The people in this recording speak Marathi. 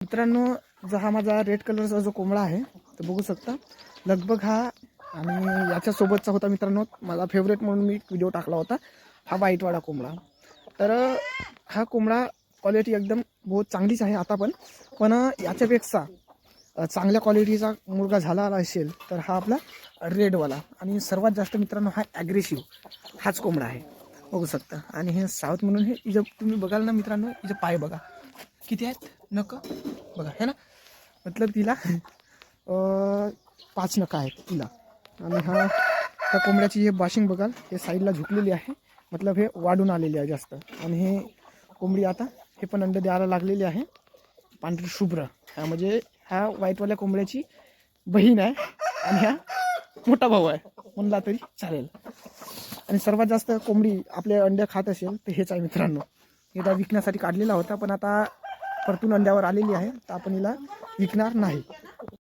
मित्रांनो, जो हा माझा रेड कलरचा जो कोंबडा आहे तो बघू शकता लगभग हा आणि याच्यासोबतचा होता मित्रांनो, माझा फेवरेट म्हणून मी व्हिडिओ टाकला होता हा व्हाईटवाला कोंबडा. तर हा कोंबडा क्वालिटी एकदम बहुत चांगलीच आहे आता पण याच्यापेक्षा चांगल्या क्वालिटीचा मुलगा झाला असेल तर हा आपला रेडवाला. आणि सर्वात जास्त मित्रांनो हा ॲग्रेसिव्ह हाच कोंबडा आहे बघू शकता. आणि हे साऊथ म्हणून हे इथं तुम्ही बघाल ना मित्रांनो, इथं पाय बघा किती आहेत, नक बघा है ना, मतलब तिला 5 नखं आहेत तिला. आणि हा त्या कोंबड्याची हे बाशिंग बघाल, हे साईडला झुकलेली आहे, मतलब हे वाढून आलेली आहे जास्त. आणि हे कोंबडी आता हे पण अंडे द्यायला लागलेली आहे, पांढरी शुभ्र. ह्या म्हणजे ह्या व्हाईटवाल्या कोंबड्याची बहीण आहे आणि ह्या मोठा भाऊ आहे म्हणला तरी चालेल. आणि सर्वात जास्त कोंबडी आपले अंडे खात असेल तर हेच आहे मित्रांनो. हिला विकण्यासाठी काढलेला होता पण आता परतून अंड्यावर आलेली आहे, तर आपण हिला विकणार नाही.